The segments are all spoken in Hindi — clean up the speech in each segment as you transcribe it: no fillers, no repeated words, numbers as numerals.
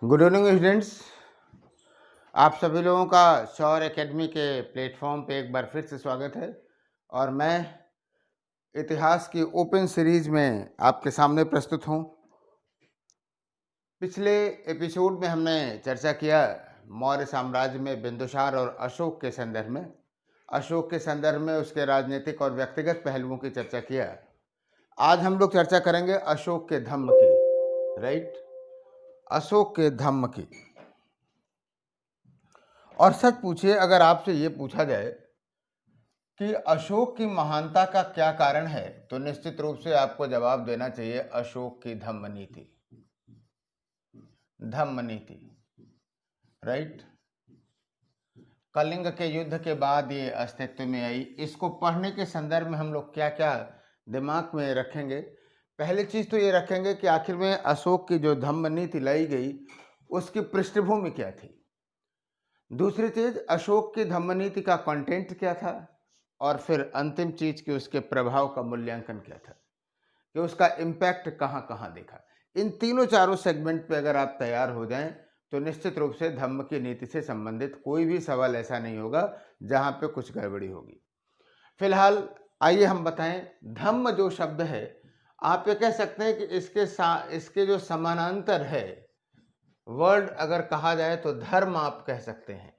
Good evening students. आप सभी लोगों का शौर्य एकेडमी के प्लेटफॉर्म पे एक बार फिर से स्वागत है। और मैं इतिहास की ओपन सीरीज में आपके सामने प्रस्तुत हूँ। पिछले एपिसोड में हमने चर्चा किया मौर्य साम्राज्य में बिंदुसार और अशोक के संदर्भ में। अशोक के संदर्भ में उसके राजनीतिक और व्यक्तिगत पहलुओं की चर्चा किया। आज हम लोग चर्चा करेंगे अशोक के धम्म की, राइट, अशोक के धम्म की। और सच पूछिए, अगर आपसे ये पूछा जाए कि अशोक की महानता का क्या कारण है, तो निश्चित रूप से आपको जवाब देना चाहिए अशोक की धम्म नीति। धम्म नीति, राइट। कलिंग के युद्ध के बाद ये अस्तित्व में आई। इसको पढ़ने के संदर्भ में हम लोग क्या क्या दिमाग में रखेंगे? पहली चीज तो ये रखेंगे कि आखिर में अशोक की जो धम्म नीति लाई गई उसकी पृष्ठभूमि क्या थी। दूसरी चीज, अशोक की धम्म नीति का कंटेंट क्या था। और फिर अंतिम चीज कि उसके प्रभाव का मूल्यांकन क्या था, कि उसका इम्पैक्ट कहाँ कहाँ देखा। इन तीनों चारों सेगमेंट पे अगर आप तैयार हो जाएं तो निश्चित रूप से धम्म की नीति से संबंधित कोई भी सवाल ऐसा नहीं होगा जहां पे कुछ गड़बड़ी होगी। फिलहाल आइए हम बताएं, धम्म जो शब्द है, आप ये कह सकते हैं कि इसके जो समानांतर है वर्ड अगर कहा जाए तो धर्म आप कह सकते हैं,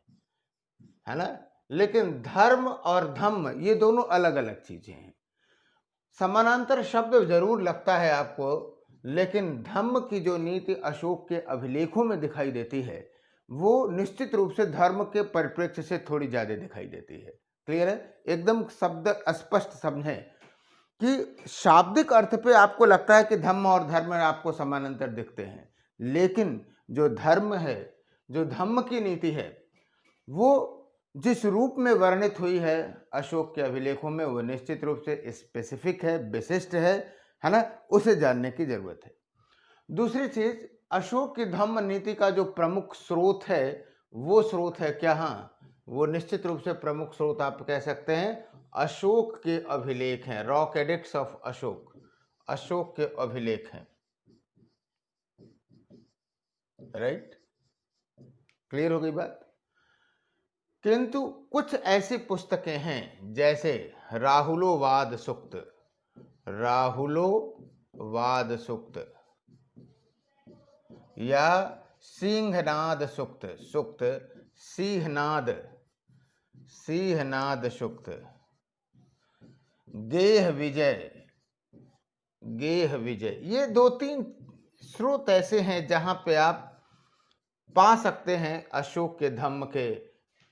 है ना। लेकिन धर्म और धम्म ये दोनों अलग अलग चीजें हैं। समानांतर शब्द जरूर लगता है आपको, लेकिन धम्म की जो नीति अशोक के अभिलेखों में दिखाई देती है वो निश्चित रूप से धर्म के परिप्रेक्ष्य से थोड़ी ज्यादा दिखाई देती है। क्लियर है? एकदम शब्द स्पष्ट समझें कि शाब्दिक अर्थ पे आपको लगता है कि धम्म और धर्म आपको समानांतर दिखते हैं, लेकिन जो धर्म है, जो धम्म की नीति है, वो जिस रूप में वर्णित हुई है अशोक के अभिलेखों में, वो निश्चित रूप से स्पेसिफिक है, विशिष्ट है ना। उसे जानने की जरूरत है। दूसरी चीज, अशोक की धम्म नीति का जो प्रमुख स्रोत है वो स्रोत है क्या? हाँ, वो निश्चित रूप से प्रमुख स्रोत आप कह सकते हैं अशोक के अभिलेख हैं। Rock addicts of Ashok, Ashok के अभिलेख हैं, राइट। क्लियर हो गई बात? किंतु कुछ ऐसी पुस्तकें हैं जैसे राहुलोवाद सूक्त, राहुलोवाद सूक्त या सिंहनाद सूक्त, सूक्त सिंहनाद, सिंहनाद सूक्त, गेह विजय, गेह विजय, ये दो तीन स्रोत ऐसे हैं जहां पे आप पा सकते हैं अशोक के धम्म के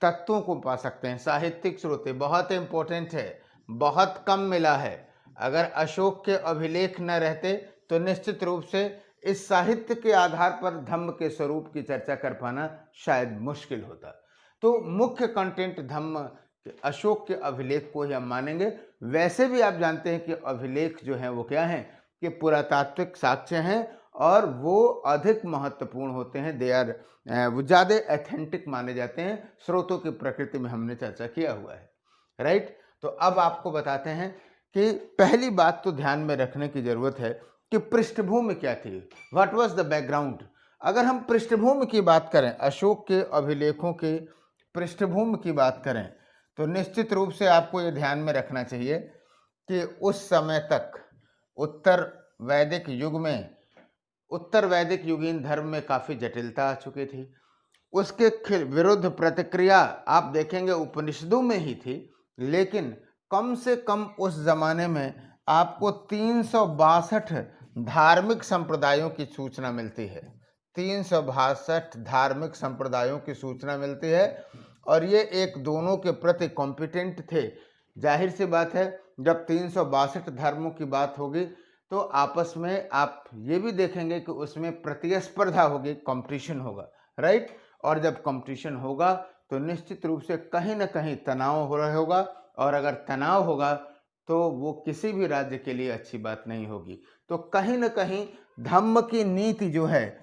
तत्वों को पा सकते हैं। साहित्यिक स्रोत बहुत इंपॉर्टेंट है, बहुत कम मिला है। अगर अशोक के अभिलेख न रहते तो निश्चित रूप से इस साहित्य के आधार पर धम्म के स्वरूप की चर्चा कर पाना शायद मुश्किल होता। तो मुख्य कंटेंट धम्म अशोक के अभिलेख को ही हम मानेंगे। वैसे भी आप जानते हैं कि अभिलेख जो हैं वो क्या हैं, कि पुरातात्विक साक्ष्य हैं और वो अधिक महत्वपूर्ण होते हैं। दे आर वो ज़्यादा एथेंटिक माने जाते हैं। स्रोतों की प्रकृति में हमने चर्चा किया हुआ है, राइट। तो अब आपको बताते हैं कि पहली बात तो ध्यान में रखने की जरूरत है कि पृष्ठभूमि क्या थी, व्हाट वाज द बैकग्राउंड। अगर हम पृष्ठभूमि की बात करें, अशोक के अभिलेखों की पृष्ठभूमि की बात करें, तो निश्चित रूप से आपको ये ध्यान में रखना चाहिए कि उस समय तक उत्तर वैदिक युग में, उत्तर वैदिक युगीन धर्म में काफ़ी जटिलता आ चुकी थी। उसके विरुद्ध प्रतिक्रिया आप देखेंगे उपनिषदों में ही थी, लेकिन कम से कम उस जमाने में आपको 362 धार्मिक संप्रदायों की सूचना मिलती है। 362 धार्मिक संप्रदायों की सूचना मिलती है और ये एक दोनों के प्रति कॉम्पिटेंट थे। जाहिर सी बात है, जब 362 धर्मों की बात होगी तो आपस में आप ये भी देखेंगे कि उसमें प्रतिस्पर्धा होगी, कंपटीशन होगा, राइट। और जब कंपटीशन होगा तो निश्चित रूप से कहीं ना कहीं तनाव हो रहा होगा, और अगर तनाव होगा तो वो किसी भी राज्य के लिए अच्छी बात नहीं होगी। तो कहीं ना कहीं धम्म की नीति जो है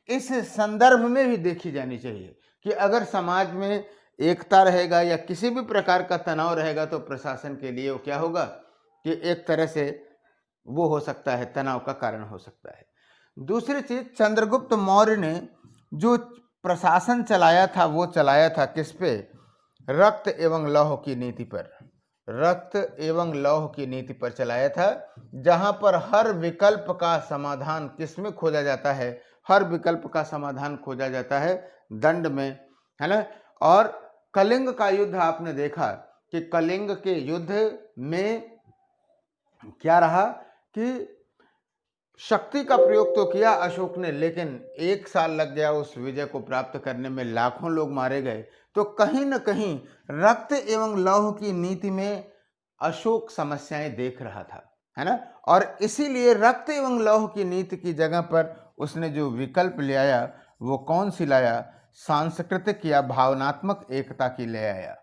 इस संदर्भ में भी देखी जानी चाहिए कि अगर समाज में एकता रहेगा या किसी भी प्रकार का तनाव रहेगा तो प्रशासन के लिए वो क्या होगा कि एक तरह से वो हो सकता है, तनाव का कारण हो सकता है। दूसरी चीज, चंद्रगुप्त मौर्य ने जो प्रशासन चलाया था वो चलाया था किस पे? रक्त एवं लौह की नीति पर। रक्त एवं लौह की नीति पर चलाया था, जहां पर हर विकल्प का समाधान किस में खोजा जाता है? हर विकल्प का समाधान खोजा जाता है दंड में, है ना। और कलिंग का युद्ध आपने देखा कि कलिंग के युद्ध में क्या रहा कि शक्ति का प्रयोग तो किया अशोक ने, लेकिन 1 साल लग गया उस विजय को प्राप्त करने में, लाखों लोग मारे गए। तो कहीं न कहीं रक्त एवं लौह की नीति में अशोक समस्याएं देख रहा था, है ना। और इसीलिए रक्त एवं लौह की नीति की जगह पर उसने जो विकल्प ले आया वो कौन सी लाया? सांस्कृतिक या भावनात्मक एकता की ले आया।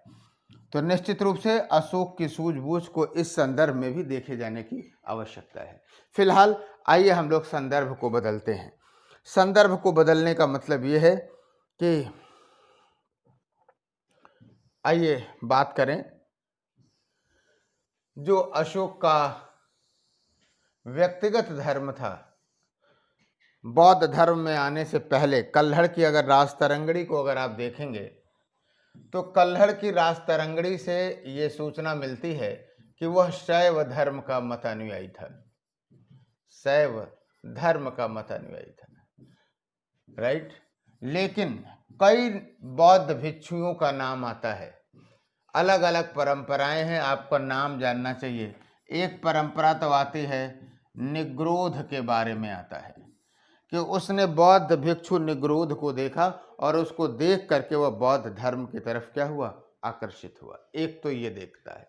तो निश्चित रूप से अशोक की सूझबूझ को इस संदर्भ में भी देखे जाने की आवश्यकता है। फिलहाल आइए हम लोग संदर्भ को बदलते हैं। संदर्भ को बदलने का मतलब ये है कि आइए बात करें जो अशोक का व्यक्तिगत धर्म था। बौद्ध धर्म में आने से पहले कल्हड़ की अगर राजतरंगड़ी को अगर आप देखेंगे तो कल्हड़ की राजतरंगड़ी से ये सूचना मिलती है कि वह शैव धर्म का मत अनुयायी था। शैव धर्म का मत अनुयायी था, राइट। लेकिन कई बौद्ध भिक्षुओं का नाम आता है, अलग अलग परंपराएं हैं, आपका नाम जानना चाहिए। एक परंपरा तो आती है निग्रोध के बारे में आता है कि उसने बौद्ध भिक्षु निग्रोध को देखा और उसको देख करके वह बौद्ध धर्म की तरफ क्या हुआ? आकर्षित हुआ। एक तो ये देखता है।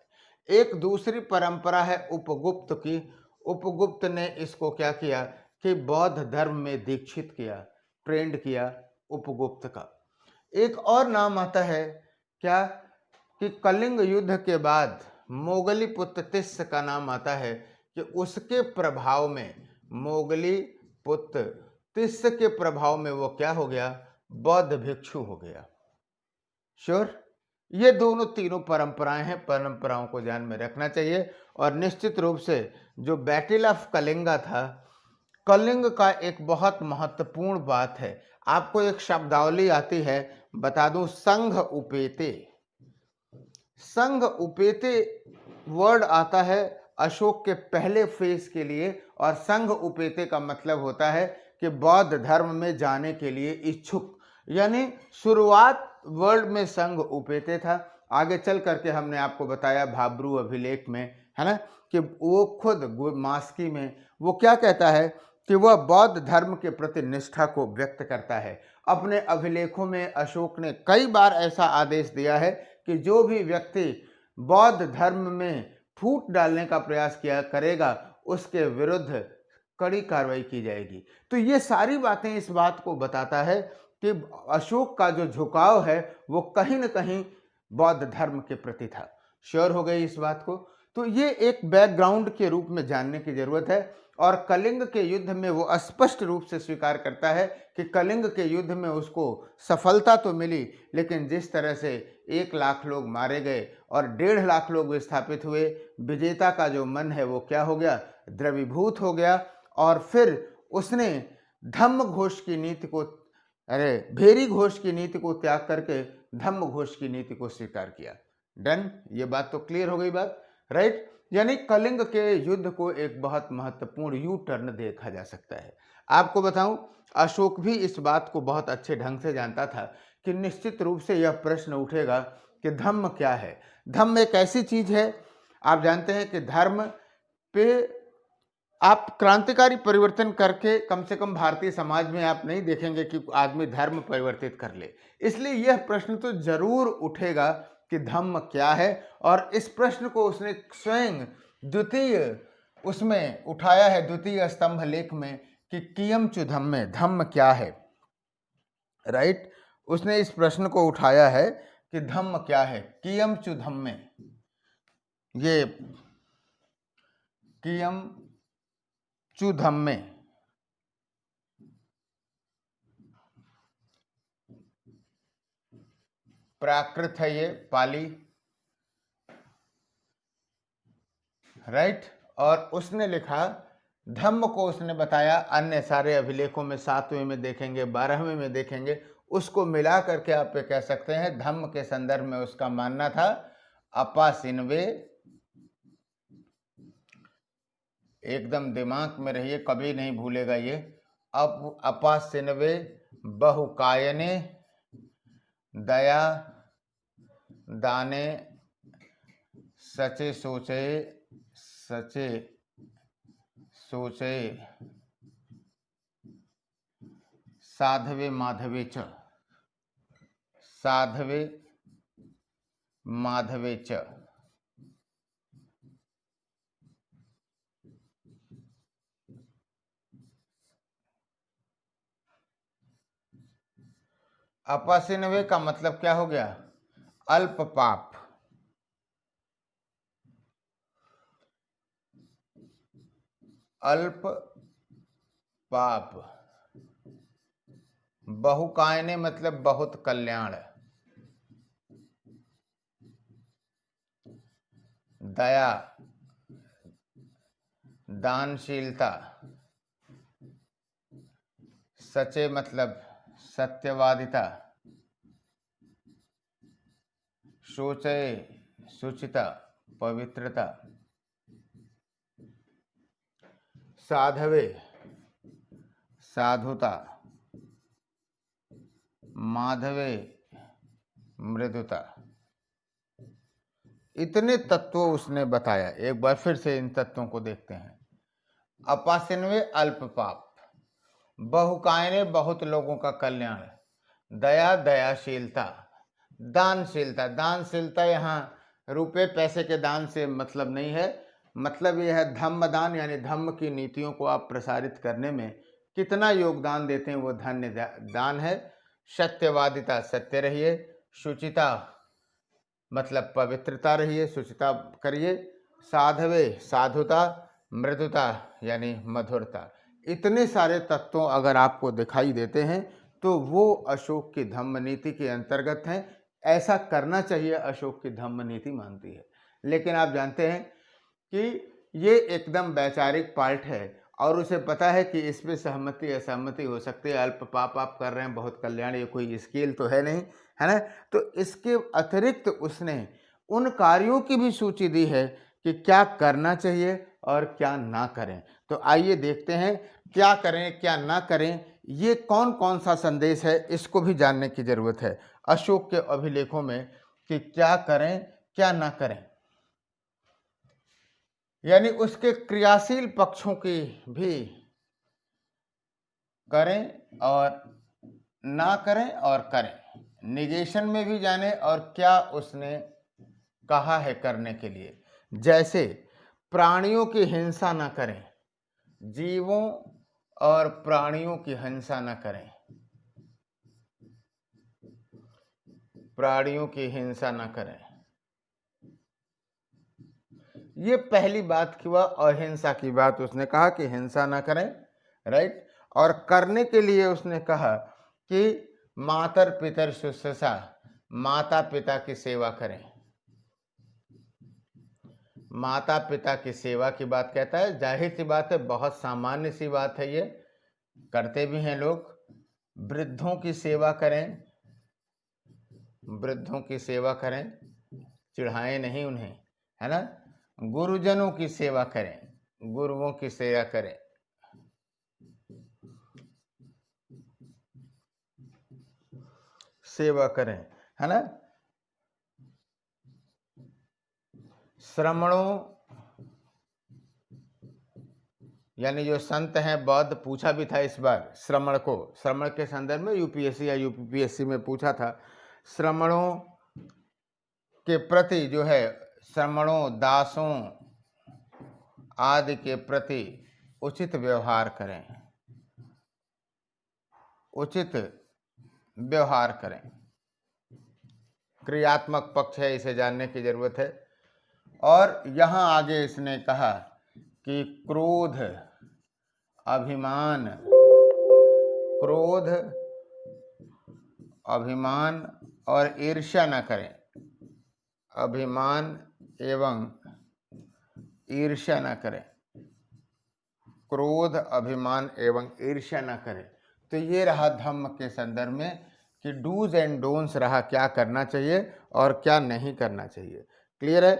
एक दूसरी परंपरा है उपगुप्त की। उपगुप्त ने इसको क्या किया कि बौद्ध धर्म में दीक्षित किया, ट्रेंड किया उपगुप्त का। एक और नाम आता है क्या कि कलिंग युद्ध के बाद मोगली पुत्र तिस्स का नाम आता है कि उसके प्रभाव में, मोगली पुत्र तिस्स के प्रभाव में वो क्या हो गया? बौद्ध भिक्षु हो गया। श्योर, ये दोनों तीनों परंपराएं हैं, परंपराओं को ध्यान में रखना चाहिए। और निश्चित रूप से जो बैटल ऑफ कलिंगा था, कलिंग का एक बहुत महत्वपूर्ण बात है, आपको एक शब्दावली आती है, बता दूं, संघ उपेते। संघ उपेते वर्ड आता है अशोक के पहले फेज के लिए, और संघ उपेते का मतलब होता है कि बौद्ध धर्म में जाने के लिए इच्छुक, यानी शुरुआत वर्ड में संघ उपेते था। आगे चल करके हमने आपको बताया भाब्रू अभिलेख में, है ना, कि वो खुद मास्की में वो क्या कहता है कि वह बौद्ध धर्म के प्रति निष्ठा को व्यक्त करता है। अपने अभिलेखों में अशोक ने कई बार ऐसा आदेश दिया है कि जो भी व्यक्ति बौद्ध धर्म में फूट डालने का प्रयास किया करेगा उसके विरुद्ध कड़ी कार्रवाई की जाएगी। तो ये सारी बातें इस बात को बताता है कि अशोक का जो झुकाव है वो कहीं न कहीं बौद्ध धर्म के प्रति था। श्योर हो गई इस बात को? तो ये एक बैकग्राउंड के रूप में जानने की जरूरत है। और कलिंग के युद्ध में वो स्पष्ट रूप से स्वीकार करता है कि कलिंग के युद्ध में उसको सफलता तो मिली, लेकिन जिस तरह से 1 लाख लोग मारे गए और 1.5 लाख लोग विस्थापित हुए, विजेता का जो मन है वो क्या हो गया? द्रवीभूत हो गया। और फिर उसने धम्म घोष की नीति को, भेरी घोष की नीति को त्याग करके धम्म घोष की नीति को स्वीकार किया। डन, ये बात तो क्लियर हो गई बात, राइट। यानी कलिंग के युद्ध को एक बहुत महत्वपूर्ण यू टर्न देखा जा सकता है। आपको बताऊं, अशोक भी इस बात को बहुत अच्छे ढंग से जानता था कि निश्चित रूप से यह प्रश्न उठेगा कि धम्म क्या है। धम्म एक ऐसी चीज है, आप जानते हैं कि धर्म पे आप क्रांतिकारी परिवर्तन करके कम से कम भारतीय समाज में आप नहीं देखेंगे कि आदमी धर्म परिवर्तित कर ले। इसलिए यह प्रश्न तो जरूर उठेगा कि धम्म क्या है, और इस प्रश्न को उसने स्वयं द्वितीय उसमें उठाया है, द्वितीय स्तंभ लेख में, कि कियम चु धम्मे, धम्म क्या है, राइट। उसने इस प्रश्न को उठाया है कि धम्म क्या है, कियम चु धम्मे। ये कियम चु धम्मे प्राकृत है, ये पाली, राइट। और उसने लिखा धम्म को उसने बताया, अन्य सारे अभिलेखों में 7वें में देखेंगे, 12वें में देखेंगे, उसको मिला करके आप ये कह सकते हैं धम्म के संदर्भ में उसका मानना था अपासिन्वे, एकदम दिमाग में रहिए, कभी नहीं भूलेगा ये, अपासिन्वे बहुकायने दया दाने सचे सोचे साधवे माधवे च, साधवे माधवे च। अपासिन्वे का मतलब क्या हो गया? अल्प पाप। अल्प पाप। बहुकायने मतलब बहुत कल्याण। दया, दानशीलता। सचे मतलब सत्यवादिता। सोचे शुचिता, पवित्रता। साधवे साधुता। माधवे मृदुता। इतने तत्व उसने बताया। एक बार फिर से इन तत्वों को देखते हैं। अपासिन्वे अल्प पाप, बहुकायने बहुत लोगों का कल्याण, दया दयाशीलता, दानशीलता। दानशीलता यहाँ रुपए पैसे के दान से मतलब नहीं है, मतलब यह है धम्म दान, यानी धम्म की नीतियों को आप प्रसारित करने में कितना योगदान देते हैं वो धन्य दान है। सत्यवादिता, सत्य रहिए। शुचिता मतलब पवित्रता रहिए, शुचिता करिए। साधवे साधुता, मृदुता यानी मधुरता। इतने सारे तत्वों अगर आपको दिखाई देते हैं तो वो अशोक की धम्म नीति के अंतर्गत हैं। ऐसा करना चाहिए, अशोक की धम्म नीति मानती है। लेकिन आप जानते हैं कि ये एकदम वैचारिक पार्ट है और उसे पता है कि इसमें सहमति असहमति हो सकती है। अल्प पाप आप कर रहे हैं, बहुत कल्याण, ये कोई स्केल तो है नहीं, है ना। तो इसके अतिरिक्त उसने उन कार्यों की भी सूची दी है कि क्या करना चाहिए और क्या ना करें। तो आइए देखते हैं क्या करें क्या ना करें, ये कौन कौन सा संदेश है, इसको भी जानने की जरूरत है अशोक के अभिलेखों में कि क्या करें क्या ना करें, यानी उसके क्रियाशील पक्षों की भी करें और ना करें और करें, निगेशन में भी जाने और क्या उसने कहा है करने के लिए। जैसे प्राणियों की हिंसा ना करें, जीवों और प्राणियों की हिंसा ना करें, प्राणियों की हिंसा ना करें। ये पहली बात की हुआ, अहिंसा की बात उसने कहा कि हिंसा ना करें, राइट। और करने के लिए उसने कहा कि मातर पितर शुश्रूषा, माता पिता की सेवा करें। माता पिता की सेवा की बात कहता है, जाहिर सी बात है, बहुत सामान्य सी बात है, ये करते भी हैं लोग। वृद्धों की सेवा करें, वृद्धों की सेवा करें, चिढ़ाएं नहीं उन्हें, है ना। गुरुजनों की सेवा करें, गुरुओं की सेवा करें। सेवा करें, है ना। श्रमणों यानी जो संत हैं, बौद्ध, पूछा भी था इस बार श्रमण को, श्रमण के संदर्भ में यूपीएससी या यूपीपीएससी में पूछा था। श्रमणों के प्रति जो है, श्रमणों दासों आदि के प्रति उचित व्यवहार करें, उचित व्यवहार करें। क्रियात्मक पक्ष है, इसे जानने की जरूरत है। और यहाँ आगे इसने कहा कि क्रोध, अभिमान, क्रोध, अभिमान और ईर्ष्या न करें, अभिमान एवं ईर्ष्या न करें। क्रोध, अभिमान एवं ईर्ष्या न करें। तो ये रहा धम्म के संदर्भ में कि डूज एंड डोंट्स रहा, क्या करना चाहिए और क्या नहीं करना चाहिए। क्लियर है?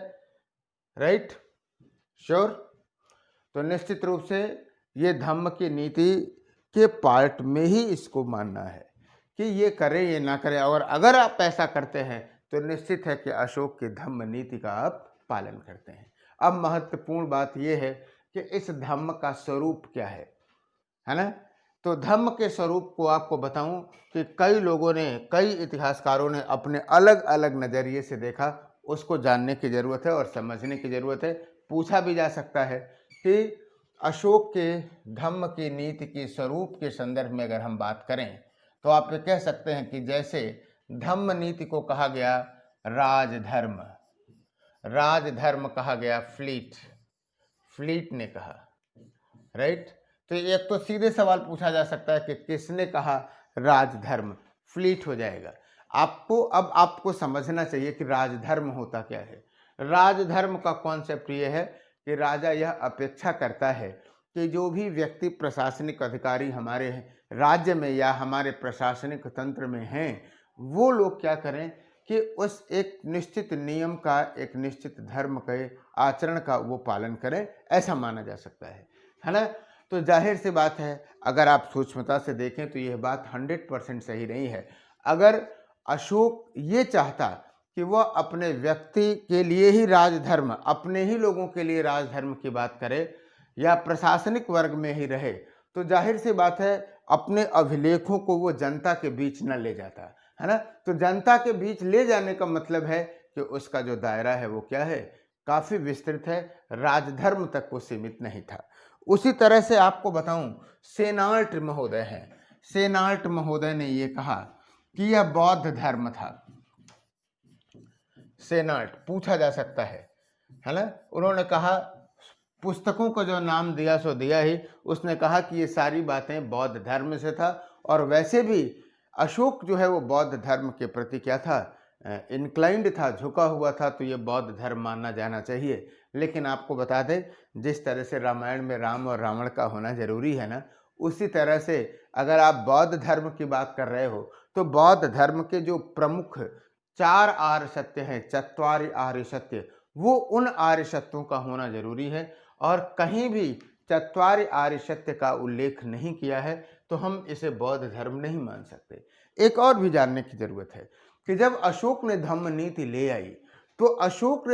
राइट? श्योर? तो निश्चित रूप से ये धम्म की नीति के पार्ट में ही इसको मानना है कि ये करें ये ना करें, और अगर आप ऐसा करते हैं तो निश्चित है कि अशोक की धम्म नीति का आप पालन करते हैं। अब महत्वपूर्ण बात यह है कि इस धम्म का स्वरूप क्या है ना? तो धम्म के स्वरूप को आपको बताऊं कि कई लोगों ने, कई इतिहासकारों ने अपने अलग अलग नजरिए से देखा, उसको जानने की जरूरत है और समझने की जरूरत है। पूछा भी जा सकता है कि अशोक के धम्म की नीति के स्वरूप के संदर्भ में अगर हम बात करें तो आप ये कह सकते हैं कि जैसे धम्म नीति को कहा गया राजधर्म, राजधर्म कहा गया फ्लीट, फ्लीट ने कहा। राइट? तो एक तो सीधे सवाल पूछा जा सकता है कि किसने कहा राजधर्म? फ्लीट हो जाएगा। आपको समझना चाहिए कि राजधर्म होता क्या है। राजधर्म का कॉन्सेप्ट ये है कि राजा यह अपेक्षा करता है कि जो भी व्यक्ति प्रशासनिक अधिकारी हमारे राज्य में या हमारे प्रशासनिक तंत्र में हैं, वो लोग क्या करें कि उस एक निश्चित नियम का, एक निश्चित धर्म के आचरण का वो पालन करें, ऐसा माना जा सकता है ना? तो जाहिर सी बात है, अगर आप सूक्ष्मता से देखें तो यह बात 100% सही नहीं है। अगर अशोक ये चाहता कि वह अपने व्यक्ति के लिए ही राजधर्म, अपने ही लोगों के लिए राजधर्म की बात करे या प्रशासनिक वर्ग में ही रहे, तो जाहिर सी बात है अपने अभिलेखों को वो जनता के बीच न ले जाता, है ना? तो जनता के बीच ले जाने का मतलब है कि उसका जो दायरा है वो क्या है, काफी विस्तृत है, राजधर्म तक वो सीमित नहीं था। उसी तरह से आपको बताऊं, सेनाल्ट महोदय हैं, सेनाल्ट महोदय ने ये कहा कि यह बौद्ध धर्म था। सेनाल्ट पूछा जा सकता है ना? उन्होंने कहा, पुस्तकों को जो नाम दिया सो दिया ही, उसने कहा कि ये सारी बातें बौद्ध धर्म से था, और वैसे भी अशोक जो है वो बौद्ध धर्म के प्रति क्या था, इंक्लाइंड था, झुका हुआ था, तो ये बौद्ध धर्म मानना जाना चाहिए। लेकिन आपको बता दें, जिस तरह से रामायण में राम और रावण का होना जरूरी है ना, उसी तरह से अगर आप बौद्ध धर्म की बात कर रहे हो तो बौद्ध धर्म के जो प्रमुख 4 आर्य सत्य हैं, चत्वारि आर्य सत्य, वो उन आर्य सत्यों का होना जरूरी है, और कहीं भी चत्वारि आर्य सत्य का उल्लेख नहीं किया है तो हम इसे बौद्ध धर्म नहीं मान सकते। एक और भी जानने की जरूरत है कि जब अशोक ने धम्म नीति ले आई तो अशोक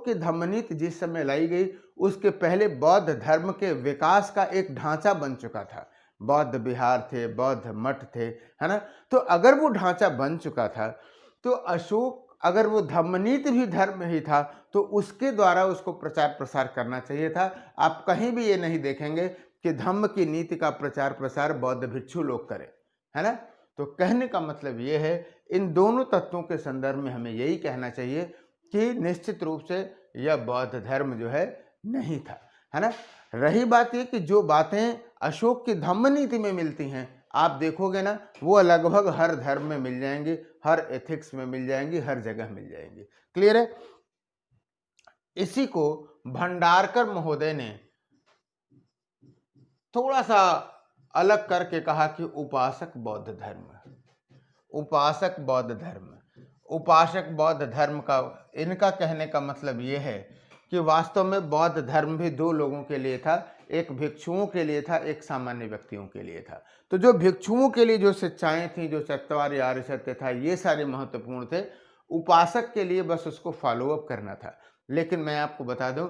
की धम्म नीति जिस समय लाई गई उसके पहले बौद्ध धर्म के विकास का एक ढांचा बन चुका था। बौद्ध विहार थे, बौद्ध मठ थे, है ना? तो अगर वो ढांचा बन चुका था तो अशोक, अगर वो धम्म नीति भी धर्म ही था तो उसके द्वारा उसको प्रचार प्रसार करना चाहिए था। आप कहीं भी ये नहीं देखेंगे कि धम्म की नीति का प्रचार प्रसार बौद्ध भिक्षु लोग करें, है ना? तो कहने का मतलब ये है, इन दोनों तत्वों के संदर्भ में हमें यही कहना चाहिए कि निश्चित रूप से यह बौद्ध धर्म जो है नहीं था, है ना? रही बात ये कि जो बातें अशोक की धम्म नीति में मिलती हैं, आप देखोगे ना, वो लगभग हर धर्म में मिल जाएंगी, हर एथिक्स में मिल जाएंगी, हर जगह मिल जाएंगी। क्लियर है? इसी को भंडारकर महोदय ने थोड़ा सा अलग करके कहा कि उपासक बौद्ध धर्म, उपासक बौद्ध धर्म, उपासक बौद्ध धर्म का इनका कहने का मतलब ये है कि वास्तव में बौद्ध धर्म भी दो लोगों के लिए था, एक भिक्षुओं के लिए था, एक सामान्य व्यक्तियों के लिए था। तो जो भिक्षुओं के लिए जो शिक्षाएं थी, जो चत्वारि आर्य सत्य था, ये सारे महत्वपूर्ण थे। उपासक के लिए बस उसको फॉलो अप करना था। लेकिन मैं आपको बता दूं,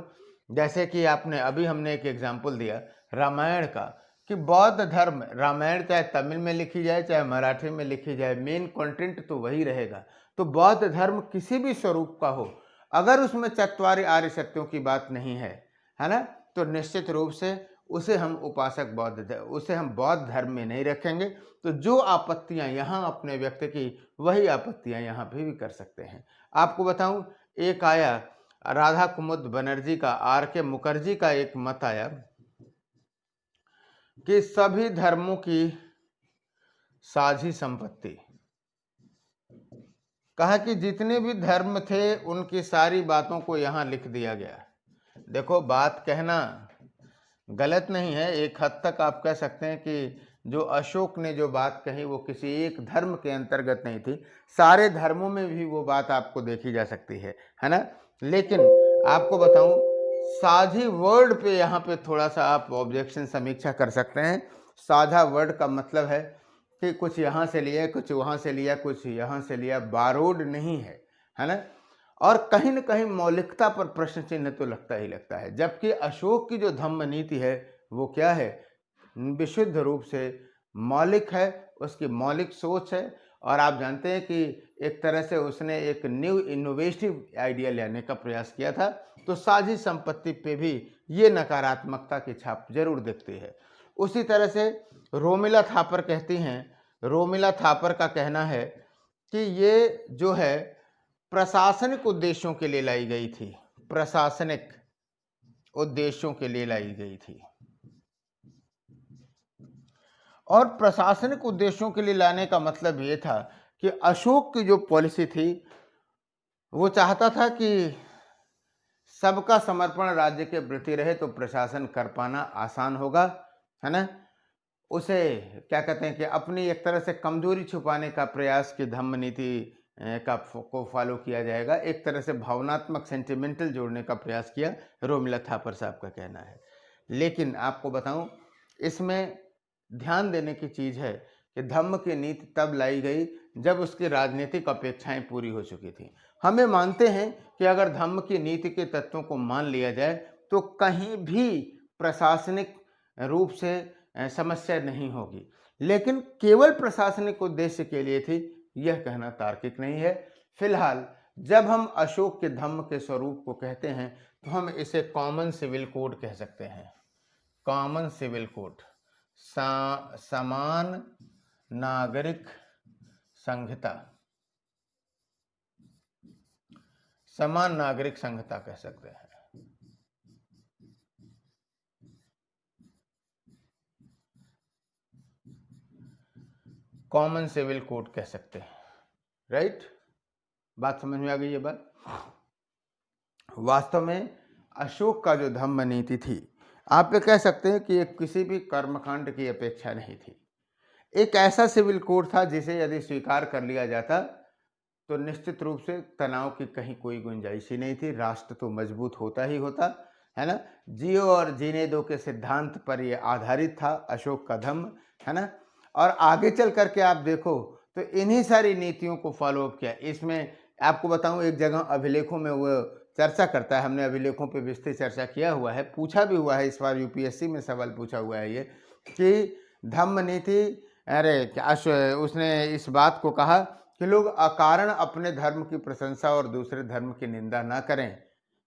जैसे कि हमने एक एग्जाम्पल दिया रामायण का, कि बौद्ध धर्म, रामायण चाहे तमिल में लिखी जाए चाहे मराठी में लिखी जाए, मेन कंटेंट तो वही रहेगा। तो बौद्ध धर्म किसी भी स्वरूप का हो, अगर उसमें चत्वारि आर्य सत्यों की बात नहीं है ना, तो निश्चित रूप से उसे हम बौद्ध धर्म में नहीं रखेंगे। तो जो आपत्तियां यहाँ अपने व्यक्ति की, वही आपत्तियां यहाँ भी कर सकते हैं। आपको बताऊं, एक आया राधा कुमुद बनर्जी का, R.K. मुखर्जी का एक मत आया कि सभी धर्मों की साझी संपत्ति, कहा कि जितने भी धर्म थे उनकी सारी बातों को यहां लिख दिया गया। देखो, बात कहना गलत नहीं है। एक हद तक आप कह सकते हैं कि जो अशोक ने जो बात कही वो किसी एक धर्म के अंतर्गत नहीं थी, सारे धर्मों में भी वो बात आपको देखी जा सकती है ना। लेकिन आपको बताऊं, साझी वर्ड पे यहाँ पे थोड़ा सा आप ऑब्जेक्शन समीक्षा कर सकते हैं। साझा वर्ड का मतलब है कि कुछ यहाँ से लिया, कुछ वहाँ से लिया, कुछ यहाँ से लिया, बारोड नहीं है ना। और कहीं न कहीं मौलिकता पर प्रश्न चिन्ह तो लगता ही लगता है। जबकि अशोक की जो धम्म नीति है वो क्या है, विशुद्ध रूप से मौलिक है, उसकी मौलिक सोच है। और आप जानते हैं कि एक तरह से उसने एक न्यू इनोवेटिव आइडिया लाने का प्रयास किया था। तो साझी संपत्ति पे भी ये नकारात्मकता की छाप जरूर दिखती है। उसी तरह से रोमिला थापर कहती हैं, रोमिला थापर का कहना है कि ये जो है प्रशासनिक उद्देश्यों के लिए लाई गई थी, प्रशासनिक उद्देश्यों के लिए लाई गई थी। और प्रशासनिक उद्देश्यों के लिए लाने का मतलब ये था कि अशोक की जो पॉलिसी थी वो चाहता था कि सबका समर्पण राज्य के प्रति रहे तो प्रशासन कर पाना आसान होगा, है ना। उसे क्या कहते हैं कि अपनी एक तरह से कमजोरी छुपाने का प्रयास की धम्म नीति को फॉलो किया जाएगा। एक तरह से भावनात्मक सेंटिमेंटल जोड़ने का प्रयास किया, रोमिला थापर साहब का कहना है। लेकिन आपको बताऊं, इसमें ध्यान देने की चीज़ है कि धम्म की नीति तब लाई गई जब उसकी राजनीतिक अपेक्षाएं पूरी हो चुकी थी। हमें मानते हैं कि अगर धम्म की नीति के तत्वों को मान लिया जाए तो कहीं भी प्रशासनिक रूप से समस्या नहीं होगी, लेकिन केवल प्रशासनिक उद्देश्य के लिए थी, यह कहना तार्किक नहीं है। फिलहाल जब हम अशोक के धम्म के स्वरूप को कहते हैं तो हम इसे कॉमन सिविल कोड कह सकते हैं। कॉमन सिविल कोड, समान नागरिक संहिता, समान नागरिक संहिता कह सकते हैं। कॉमन सिविल कोड कह सकते हैं, राइट। बात समझ में आ गई ये बात। वास्तव में अशोक का जो धम्म नीति थी, आप ये कह सकते हैं कि एक किसी भी कर्मकांड की अपेक्षा नहीं थी। एक ऐसा सिविल कोड था जिसे यदि स्वीकार कर लिया जाता तो निश्चित रूप से तनाव की कहीं कोई गुंजाइश ही नहीं थी। राष्ट्र तो मजबूत होता ही होता, है ना। जियो और जीने दो के सिद्धांत पर यह आधारित था अशोक का धम्म, है ना। और आगे चल करके आप देखो तो इन्हीं सारी नीतियों को फॉलो अप किया। इसमें आपको बताऊं, एक जगह अभिलेखों में वो चर्चा करता है, हमने अभिलेखों पे विस्तृत चर्चा किया हुआ है, पूछा भी हुआ है, इस बार यूपीएससी में सवाल पूछा हुआ है ये कि धम्म नीति, अरे क्या उसने इस बात को कहा कि लोग अकारण अपने धर्म की प्रशंसा और दूसरे धर्म की निंदा ना करें,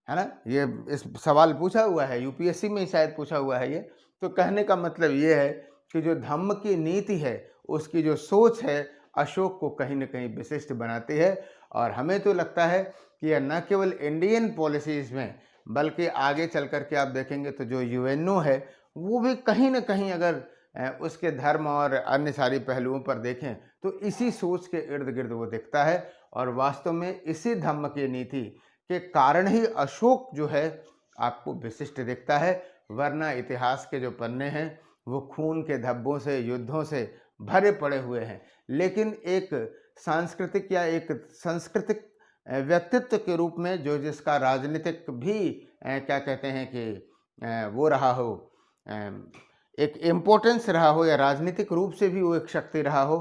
है ना। ये इस सवाल पूछा हुआ है, यूपीएससी में शायद पूछा हुआ है ये। तो कहने का मतलब ये है कि जो धम्म की नीति है, उसकी जो सोच है, अशोक को कहीं ना कहीं विशिष्ट बनाती है। और हमें तो लगता है कि यह न केवल इंडियन पॉलिसीज में बल्कि आगे चल करके आप देखेंगे तो जो यूएनओ है वो भी कहीं ना कहीं अगर उसके धर्म और अन्य सारी पहलुओं पर देखें तो इसी सोच के इर्द गिर्द वो दिखता है। और वास्तव में इसी धम्म की नीति के कारण ही अशोक जो है आपको विशिष्ट दिखता है, वरना इतिहास के जो पन्ने हैं वो खून के धब्बों से, युद्धों से भरे पड़े हुए हैं। लेकिन एक सांस्कृतिक या एक सांस्कृतिक व्यक्तित्व के रूप में जो जिसका राजनीतिक भी क्या कहते हैं कि वो रहा हो, एक इम्पोर्टेंस रहा हो, या राजनीतिक रूप से भी वो एक शक्ति रहा हो,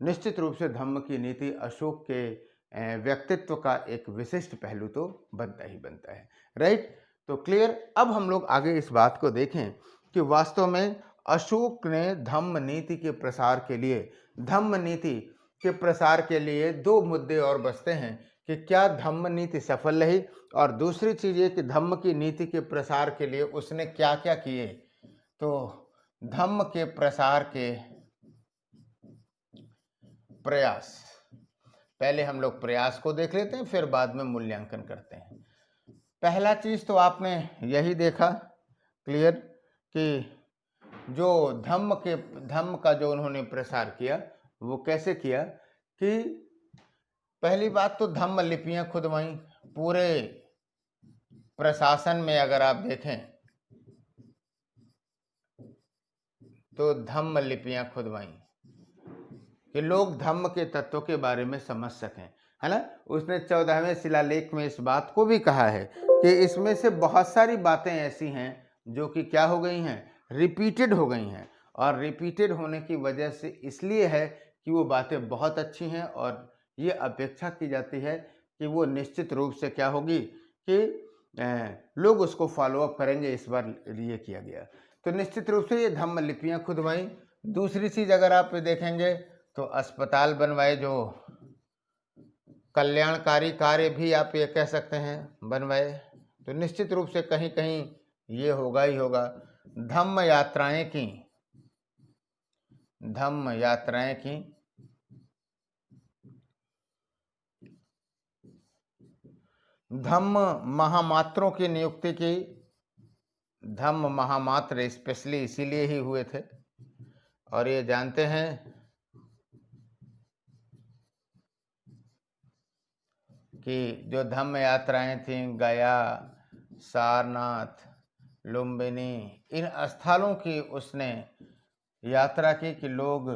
निश्चित रूप से धम्म की नीति अशोक के व्यक्तित्व का एक विशिष्ट पहलू तो बनता ही बनता है, राइट। तो क्लियर। अब हम लोग आगे इस बात को देखें कि वास्तव में अशोक ने धम्म नीति के प्रसार के लिए, धम्म नीति के प्रसार के लिए दो मुद्दे और बचते हैं कि क्या धम्म नीति सफल रही, और दूसरी चीज ये कि धम्म की नीति के प्रसार के लिए उसने क्या क्या किए। तो धम्म के प्रसार के प्रयास, पहले हम लोग प्रयास को देख लेते हैं, फिर बाद में मूल्यांकन करते हैं। पहला चीज तो आपने यही देखा क्लियर कि जो धम्म का जो उन्होंने प्रसार किया वो कैसे किया कि पहली बात तो धम्म लिपियां खुदवाई। पूरे प्रशासन में अगर आप देखें तो धम्म लिपियां खुदवाई कि लोग धम्म के तत्वों के बारे में समझ सकें, है ना। उसने 14वें शिलालेख में इस बात को भी कहा है कि इसमें से बहुत सारी बातें ऐसी हैं जो कि क्या हो गई हैं, रिपीटेड हो गई हैं, और रिपीटेड होने की वजह से इसलिए है कि वो बातें बहुत अच्छी हैं और ये अपेक्षा की जाती है कि वो निश्चित रूप से क्या होगी कि लोग उसको फॉलो अप करेंगे। इस बार ये किया गया, तो निश्चित रूप से ये धम्म लिपियां खुदवाई। दूसरी चीज अगर आप देखेंगे तो अस्पताल बनवाए, जो कल्याणकारी कार्य भी आप ये कह सकते हैं बनवाए, तो निश्चित रूप से कहीं कहीं ये होगा ही होगा। धम्म यात्राएं की, धम्म यात्राएं की, धम्म महामात्रों की नियुक्ति की। धम्म महामात्र स्पेशली इसीलिए ही हुए थे, और ये जानते हैं कि जो धम्म यात्राएं थीं गया, सारनाथ, लुम्बिनी, इन स्थलों की उसने यात्रा की कि लोग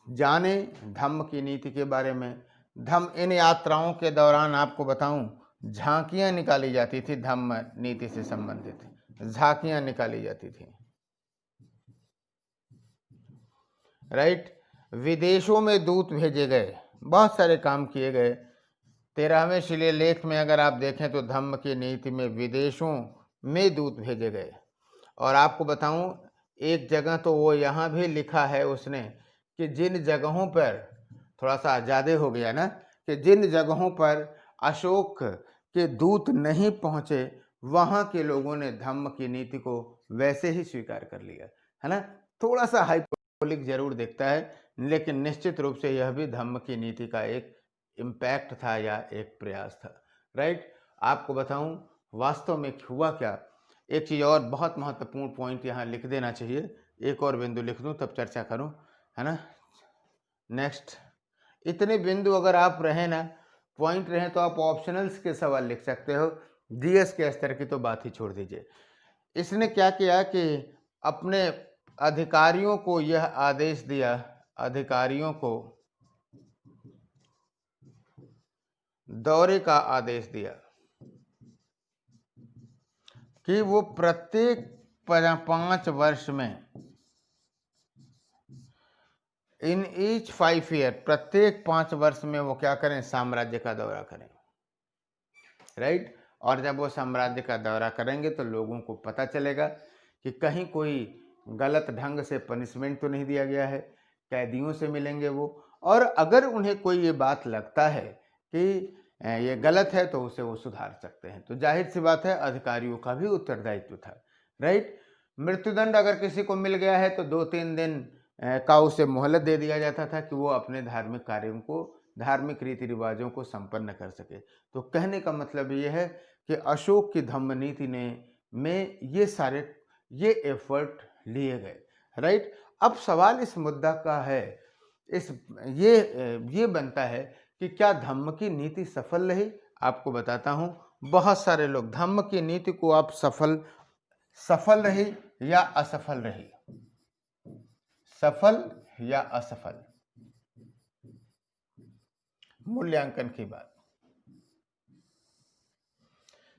जाने धम्म की नीति के बारे में। धम्म इन यात्राओं के दौरान आपको बताऊं झांकियां निकाली जाती थी, धम्म नीति से संबंधित झांकियां निकाली जाती थी, राइट। विदेशों में दूत भेजे गए, बहुत सारे काम किए गए। 13वें शिलालेख में अगर आप देखें तो धम्म की नीति में विदेशों में दूत भेजे गए। और आपको बताऊं एक जगह तो वो यहाँ भी लिखा है उसने कि जिन जगहों पर, थोड़ा सा ज़्यादा हो गया ना, कि जिन जगहों पर अशोक के दूत नहीं पहुँचे वहाँ के लोगों ने धम्म की नीति को वैसे ही स्वीकार कर लिया, है ना। थोड़ा सा हाइपोलिक जरूर दिखता है, लेकिन निश्चित रूप से यह भी धम्म की नीति का एक इम्पैक्ट था या एक प्रयास था, राइट। आपको बताऊं वास्तव में हुआ क्या। एक चीज़ और बहुत महत्वपूर्ण पॉइंट यहाँ लिख देना चाहिए, एक और बिंदु लिख दूं तब चर्चा करूं, है ना। नेक्स्ट, इतने बिंदु अगर आप रहे ना, पॉइंट रहे, तो आप ऑप्शनल्स के सवाल लिख सकते हो, जीएस के स्तर की तो बात ही छोड़ दीजिए। इसने क्या किया कि अपने अधिकारियों को यह आदेश दिया, अधिकारियों को दौरे का आदेश दिया कि वो प्रत्येक 5 वर्ष में, इन ईच 5 ईयर, प्रत्येक 5 वर्ष में वो क्या करें, साम्राज्य का दौरा करें, राइट। और जब वो साम्राज्य का दौरा करेंगे तो लोगों को पता चलेगा कि कहीं कोई गलत ढंग से पनिशमेंट तो नहीं दिया गया है, कैदियों से मिलेंगे वो, और अगर उन्हें कोई ये बात लगता है कि ये गलत है तो उसे वो सुधार सकते हैं। तो जाहिर सी बात है अधिकारियों का भी उत्तरदायित्व था, राइट। मृत्युदंड अगर किसी को मिल गया है तो 2-3 दिन का उसे मोहलत दे दिया जाता था कि वो अपने धार्मिक कार्यों को, धार्मिक रीति रिवाजों को संपन्न कर सके। तो कहने का मतलब ये है कि अशोक की धम्म नीति में ये एफर्ट लिए गए, राइट। अब सवाल इस मुद्दा का है, ये बनता है कि क्या धम्म की नीति सफल रही। आपको बताता हूं, बहुत सारे लोग धम्म की नीति को आप सफल रही या असफल रही, सफल या असफल, मूल्यांकन की बात।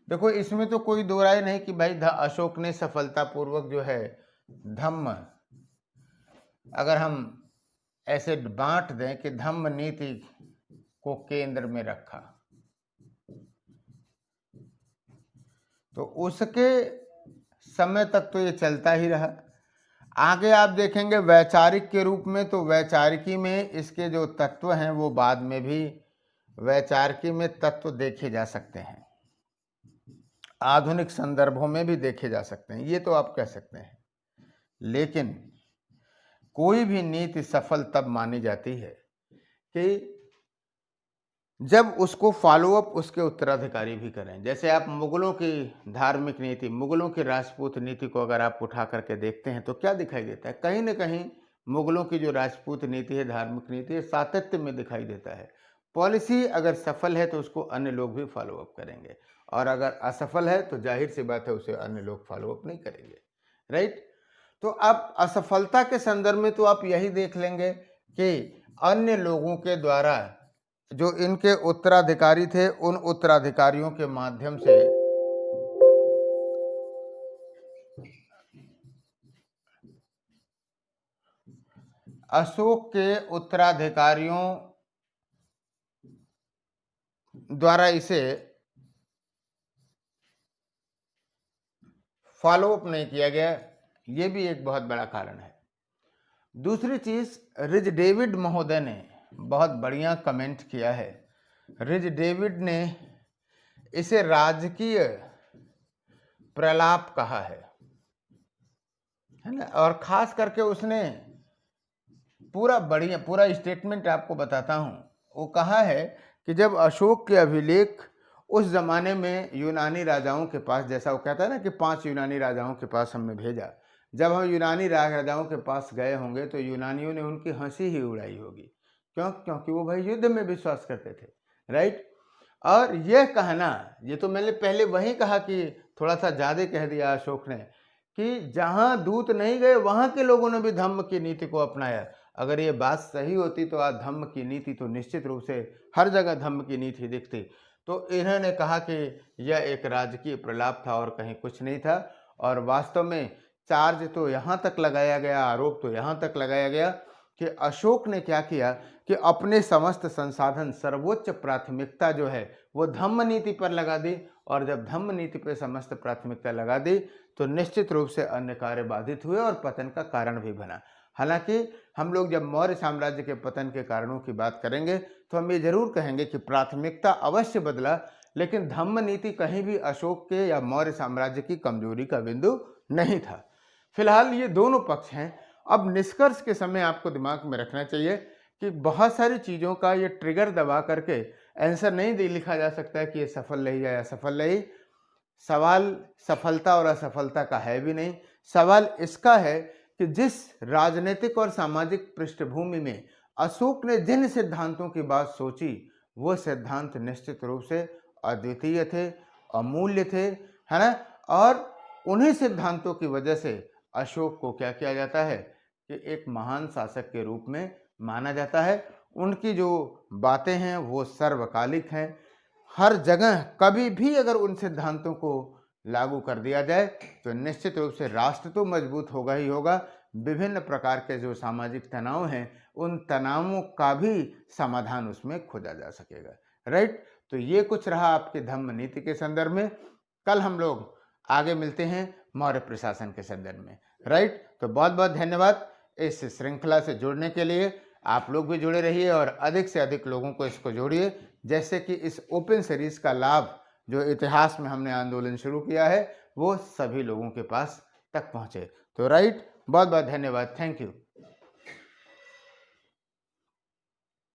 देखो इसमें तो कोई दो राय नहीं कि भाई अशोक ने सफलतापूर्वक जो है धम्म, अगर हम ऐसे बांट दें कि धम्म नीति को केंद्र में रखा, तो उसके समय तक तो ये चलता ही रहा। आगे आप देखेंगे वैचारिक के रूप में, तो वैचारिकी में इसके जो तत्व हैं वो बाद में भी वैचारिकी में तत्व देखे जा सकते हैं, आधुनिक संदर्भों में भी देखे जा सकते हैं, ये तो आप कह सकते हैं। लेकिन कोई भी नीति सफल तब मानी जाती है कि जब उसको फॉलो अप उसके उत्तराधिकारी भी करें। जैसे आप मुगलों की धार्मिक नीति, मुगलों की राजपूत नीति को अगर आप उठा करके देखते हैं तो क्या दिखाई देता है, कहीं ना कहीं मुगलों की जो राजपूत नीति है, धार्मिक नीति है, सातत्य में दिखाई देता है। पॉलिसी अगर सफल है तो उसको अन्य लोग भी फॉलो अप करेंगे, और अगर असफल है तो जाहिर सी बात है उसे अन्य लोग फॉलो अप नहीं करेंगे, राइट। तो अब असफलता के संदर्भ में तो आप यही देख लेंगे कि अन्य लोगों के द्वारा जो इनके उत्तराधिकारी थे, उन उत्तराधिकारियों के माध्यम से अशोक के उत्तराधिकारियों द्वारा इसे फॉलो अप नहीं किया गया, ये भी एक बहुत बड़ा कारण है। दूसरी चीज, रिज डेविड महोदय ने बहुत बढ़िया कमेंट किया है। रिज डेविड ने इसे राजकीय प्रलाप कहा है ना, और खास करके उसने पूरा स्टेटमेंट आपको बताता हूं। वो कहा है कि जब अशोक के अभिलेख उस जमाने में यूनानी राजाओं के पास, जैसा वो कहता है ना कि 5 यूनानी राजाओं के पास हमने भेजा, जब हम यूनानी राजाओं के पास गए होंगे तो यूनानियों ने उनकी हंसी ही उड़ाई होगी। क्यों? क्योंकि वो भाई युद्ध में विश्वास करते थे, राइट। और यह कहना, ये तो मैंने पहले वही कहा कि थोड़ा सा ज्यादा कह दिया अशोक ने, कि जहां दूत नहीं गए वहां के लोगों ने भी धम्म की नीति को अपनाया। अगर ये बात सही होती तो आज धम्म की नीति तो निश्चित रूप से हर जगह धम्म की नीति दिखती। तो इन्होंने कहा कि यह एक राजकीय प्रलाप था और कहीं कुछ नहीं था। और वास्तव में चार्ज तो यहाँ तक लगाया गया, आरोप तो यहाँ तक लगाया गया कि अशोक ने क्या किया कि अपने समस्त संसाधन, सर्वोच्च प्राथमिकता जो है वो धम्म नीति पर लगा दी। और जब धम्म नीति पर समस्त प्राथमिकता लगा दी तो निश्चित रूप से अन्य कार्य बाधित हुए और पतन का कारण भी बना। हालांकि हम लोग जब मौर्य साम्राज्य के पतन के कारणों की बात करेंगे तो हम ये जरूर कहेंगे कि प्राथमिकता अवश्य बदला, लेकिन धम्म नीति कहीं भी अशोक के या मौर्य साम्राज्य की कमजोरी का बिंदु नहीं था। फिलहाल ये दोनों पक्ष हैं। अब निष्कर्ष के समय आपको दिमाग में रखना चाहिए कि बहुत सारी चीज़ों का ये ट्रिगर दबा करके आंसर नहीं लिखा जा सकता है कि ये सफल रही या असफल रही। सवाल सफलता और असफलता का है भी नहीं, सवाल इसका है कि जिस राजनीतिक और सामाजिक पृष्ठभूमि में अशोक ने जिन सिद्धांतों की बात सोची, वो सिद्धांत निश्चित रूप से अद्वितीय थे, अमूल्य थे, है ना। और उन्हीं सिद्धांतों की वजह से अशोक को क्या किया जाता है कि एक महान शासक के रूप में माना जाता है। उनकी जो बातें हैं वो सर्वकालिक हैं। हर जगह कभी भी अगर उन सिद्धांतों को लागू कर दिया जाए तो निश्चित रूप से राष्ट्र तो मजबूत होगा ही होगा। विभिन्न प्रकार के जो सामाजिक तनाव हैं, उन तनावों का भी समाधान उसमें खोजा जा सकेगा, राइट। तो ये कुछ रहा आपके धम्म नीति के संदर्भ में। कल हम लोग आगे मिलते हैं मौर्य प्रशासन के संदर्भ में, राइट। तो बहुत बहुत धन्यवाद इस श्रृंखला से जुड़ने के लिए। आप लोग भी जुड़े रहिए और अधिक से अधिक लोगों को इसको जोड़िए, जैसे कि इस ओपन सीरीज का लाभ जो इतिहास में हमने आंदोलन शुरू किया है वो सभी लोगों के पास तक पहुंचे। तो राइट, बहुत बहुत धन्यवाद, थैंक यू।